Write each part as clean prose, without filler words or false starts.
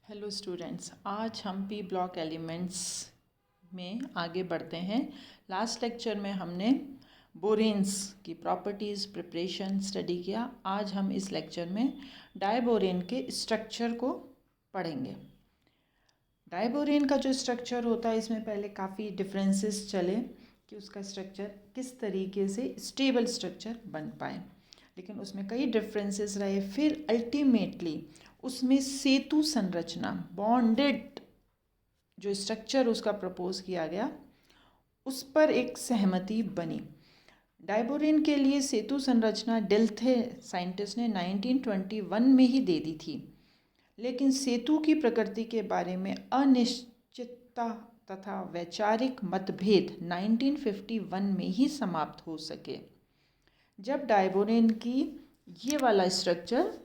Hello students, आज हम P block elements में आगे बढ़ते हैं। लास्ट लेक्चर में हमने बोरेन्स की प्रॉपर्टीज़ प्रिपरेशन स्टडी किया। आज हम इस लेक्चर में डायबोरेन के स्ट्रक्चर को पढ़ेंगे। डायबोरेन का जो स्ट्रक्चर होता है, इसमें पहले काफ़ी डिफरेंसेस चले कि उसका स्ट्रक्चर किस तरीके से स्टेबल स्ट्रक्चर बन पाए, लेकिन उसमें कई डिफरेंसेस रहे। फिर अल्टीमेटली उसमें सेतु संरचना, बॉन्डेड जो स्ट्रक्चर उसका प्रपोज किया गया, उस पर एक सहमति बनी। डायबोरेन के लिए सेतु संरचना डेल्थे साइंटिस्ट ने 1921 में ही दे दी थी, लेकिन सेतु की प्रकृति के बारे में अनिश्चितता तथा वैचारिक मतभेद 1951 में ही समाप्त हो सके, जब डायबोरेन की ये वाला स्ट्रक्चर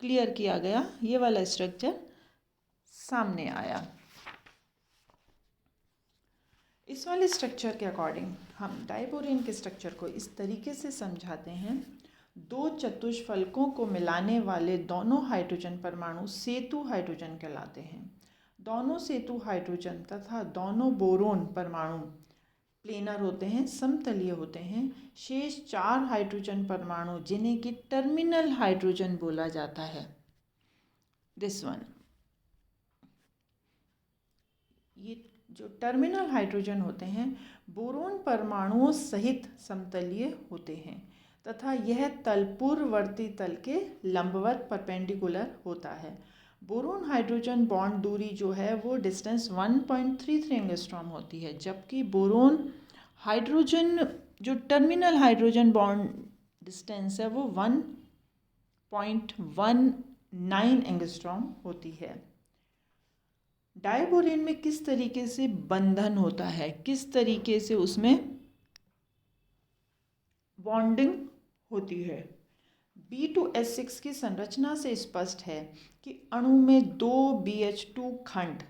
क्लियर किया गया, ये वाला स्ट्रक्चर सामने आया। इस वाले स्ट्रक्चर के अकॉर्डिंग हम डायबोरेन के स्ट्रक्चर को इस तरीके से समझाते हैं। दो चतुष्फलकों को मिलाने वाले दोनों हाइड्रोजन परमाणु सेतु हाइड्रोजन कहलाते हैं। दोनों सेतु हाइड्रोजन तथा दोनों बोरोन परमाणु प्लेनर होते हैं, समतलीय होते हैं। शेष 4 हाइड्रोजन परमाणु, जिन्हें कि टर्मिनल हाइड्रोजन बोला जाता है, दिस वन, ये जो टर्मिनल हाइड्रोजन होते हैं बोरोन परमाणुओं सहित समतलीय होते हैं तथा यह तल पूर्ववर्ती तल के लंबवत परपेंडिकुलर होता है। बोरोन हाइड्रोजन बॉन्ड दूरी जो है वो डिस्टेंस 1.33 एंगस्ट्रॉम होती है, जबकि बोरोन हाइड्रोजन जो टर्मिनल हाइड्रोजन बॉन्ड डिस्टेंस है वो 1.19 एंगस्ट्रॉम होती है। डायबोरेन में किस तरीके से बंधन होता है, किस तरीके से उसमें बॉन्डिंग होती है, B2S6 की संरचना से स्पष्ट है कि अणु में 2 BH2 खंड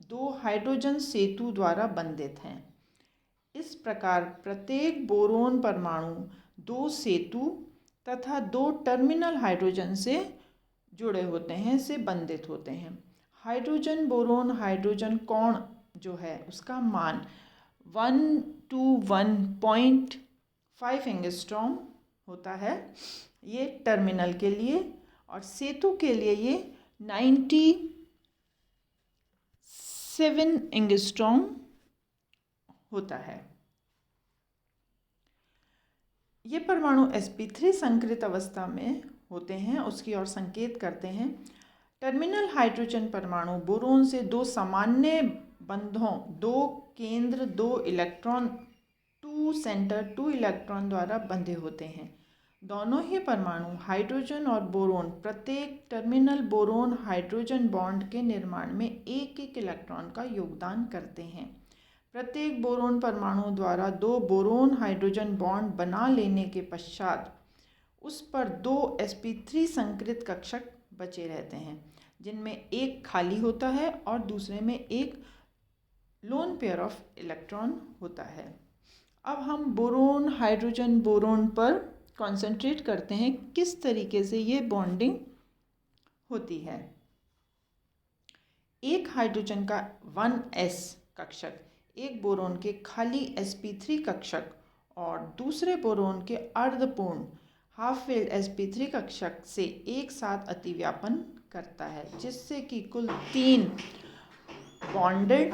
2 हाइड्रोजन सेतु द्वारा बंधित हैं। इस प्रकार प्रत्येक बोरोन परमाणु 2 सेतु तथा 2 टर्मिनल हाइड्रोजन से जुड़े होते हैं, से बंधित होते हैं। हाइड्रोजन बोरोन हाइड्रोजन कोण जो है उसका मान 1 to 1.5 एंगस्ट्रॉम होता है, ये टर्मिनल के लिए, और सेतु के लिए ये 97 एंगस्ट्रॉम होता है। ये परमाणु sp3 संकृत अवस्था में होते हैं, उसकी ओर संकेत करते हैं। टर्मिनल हाइड्रोजन परमाणु बोरोन से 2 सामान्य बंधों, 2 केंद्र 2 इलेक्ट्रॉन, 2 सेंटर 2 इलेक्ट्रॉन द्वारा बंधे होते हैं। दोनों ही परमाणु हाइड्रोजन और बोरोन प्रत्येक टर्मिनल बोरोन हाइड्रोजन बॉन्ड के निर्माण में एक एक इलेक्ट्रॉन का योगदान करते हैं। प्रत्येक बोरोन परमाणु द्वारा 2 बोरोन हाइड्रोजन बॉन्ड बना लेने के पश्चात उस पर 2 sp3 संकृत कक्षक बचे रहते हैं, जिनमें एक खाली होता है और दूसरे में एक लोन पेयर ऑफ इलेक्ट्रॉन होता है। अब हम बोरोन हाइड्रोजन बोरोन पर कंसंट्रेट करते हैं, किस तरीके से ये बॉन्डिंग होती है। एक हाइड्रोजन का 1s कक्षक एक बोरोन के खाली sp3 कक्षक और दूसरे बोरोन के अर्धपूर्ण हाफ फिल्ड sp3 कक्षक से एक साथ अतिव्यापन करता है, जिससे कि कुल 3 बॉन्डेड,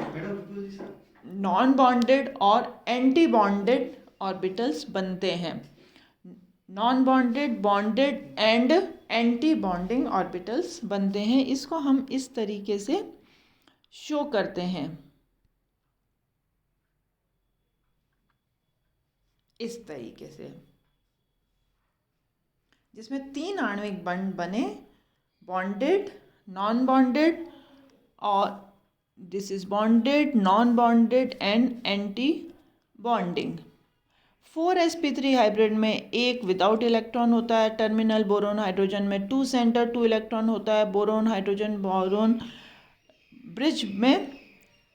नॉन बॉन्डेड और एंटी बॉन्डेड ऑर्बिटल्स बनते हैं। Non bonded, bonded and anti bonding orbitals बनते हैं। इसको हम इस तरीके से शो करते हैं, इस तरीके से, जिसमें 3 आणविक बंध बने, बॉन्डेड, नॉन बॉन्डेड, और this is bonded, non bonded and anti bonding. 4sp3 hybrid में एक विदाउट इलेक्ट्रॉन होता है। टर्मिनल बोरोन हाइड्रोजन में 2 सेंटर 2 इलेक्ट्रॉन होता है। बोरोन हाइड्रोजन बोरोन ब्रिज में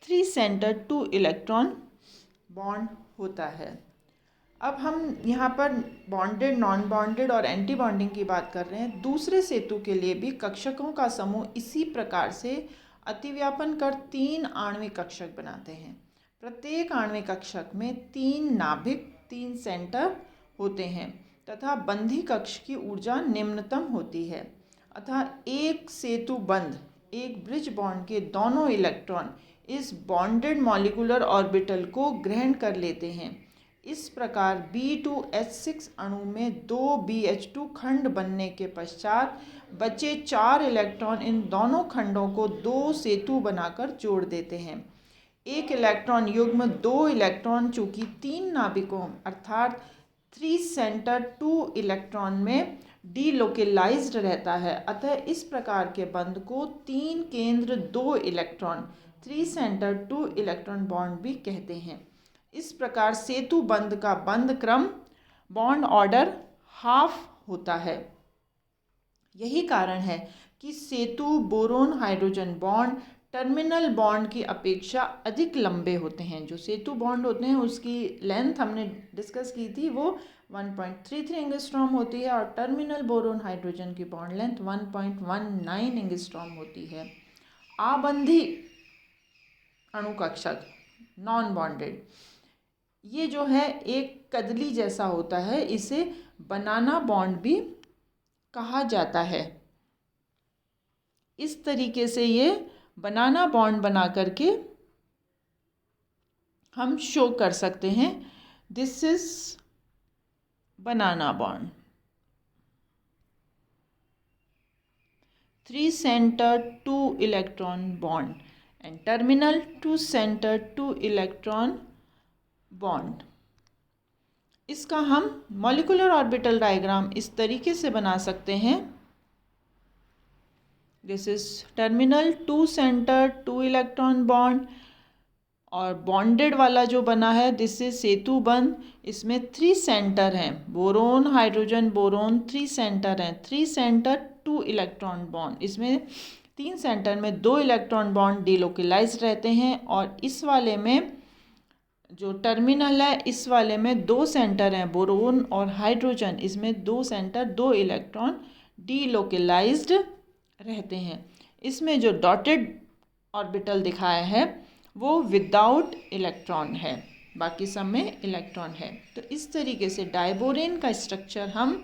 3 सेंटर 2 इलेक्ट्रॉन बॉन्ड होता है। अब हम यहाँ पर बॉन्डेड, नॉन बॉन्डेड और एंटी बॉन्डिंग की बात कर रहे हैं। दूसरे सेतु के लिए भी कक्षकों का समूह इसी प्रकार से अतिव्यापन कर 3 आणविक कक्षक बनाते हैं। प्रत्येक आणविक कक्षक में 3 नाभिक, 3 सेंटर होते हैं तथा बंधी कक्ष की ऊर्जा निम्नतम होती है। अतः एक सेतु बंध, एक ब्रिज बॉन्ड के दोनों इलेक्ट्रॉन इस बॉन्डेड मॉलिक्यूलर ऑर्बिटल को ग्रहण कर लेते हैं। इस प्रकार B2H6 अणु में 2 BH2 खंड बनने के पश्चात बचे 4 इलेक्ट्रॉन इन दोनों खंडों को 2 सेतु बनाकर जोड़ देते हैं। एक इलेक्ट्रॉन युग्म 2 इलेक्ट्रॉन चूंकि 3 नाभिकों अर्थात 3 सेंटर 2 इलेक्ट्रॉन में डीलोकेलाइज्ड रहता है, अतः इस प्रकार के बंध को 3 केंद्र 2 इलेक्ट्रॉन 3 सेंटर 2 इलेक्ट्रॉन बॉन्ड भी कहते हैं। इस प्रकार सेतु बंध का बंध क्रम, बॉन्ड ऑर्डर हाफ होता है। यही कारण है कि सेतु boron hydrogen bond terminal bond की अपेक्षा अधिक लंबे होते हैं। जो सेतु बॉन्ड होते हैं उसकी लेंथ हमने डिस्कस की थी, वो 1.33 एंगस्ट्रॉम होती है और टर्मिनल बोरोन हाइड्रोजन की बॉन्ड लेंथ 1.19 एंगस्ट्रॉम होती है। आबंधी अणुकक्षक, नॉन बॉन्डेड, ये जो है एक कदली जैसा होता है, इसे बनाना बॉन्ड भी कहा जाता है। इस तरीके से ये बनाना बॉन्ड बना करके हम शो कर सकते हैं, this is banana bond. 3 centre 2 electron bond and terminal 2 centre 2 electron bond. इसका हम मॉलिक्यूलर ऑर्बिटल डायग्राम इस तरीके से बना सकते हैं, this is terminal 2 centre 2 electron bond, और बॉन्डेड वाला जो बना है दिस इज सेतु बंध। इसमें 3 सेंटर हैं, बोरोन हाइड्रोजन बोरोन 3 सेंटर हैं, 3 सेंटर 2 इलेक्ट्रॉन बॉन्ड। इसमें 3 सेंटर में 2 इलेक्ट्रॉन बॉन्ड डीलोकेलाइज्ड रहते हैं और इस वाले में जो टर्मिनल है इस वाले में 2 सेंटर हैं, बोरोन और हाइड्रोजन, इसमें 2 सेंटर 2 इलेक्ट्रॉन डीलोकेलाइज्ड रहते हैं। इसमें जो डॉटेड ऑर्बिटल दिखाया है वो विदाउट इलेक्ट्रॉन है, बाकी सब में इलेक्ट्रॉन है। तो इस तरीके से डायबोरेन का स्ट्रक्चर हम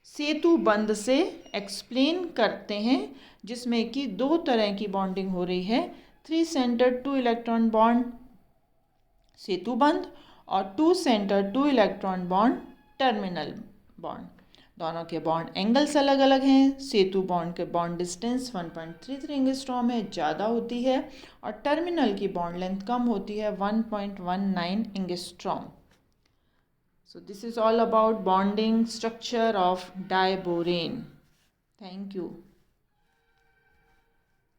सेतु बंध से एक्सप्लेन करते हैं, जिसमें कि 2 तरह की बॉन्डिंग हो रही है, 3 सेंटर 2 इलेक्ट्रॉन बॉन्ड सेतु बंध और 2 centre 2 electron bond terminal bond. दोनों के बॉन्ड एंगल्स अलग अलग हैं। सेतु बॉन्ड के बॉन्ड डिस्टेंस 1.33 एंगस्ट्रॉम है, ज़्यादा होती है, और टर्मिनल की बॉन्ड लेंथ कम होती है, 1.19 angstrom. So this is all about bonding structure of diborane. Thank you.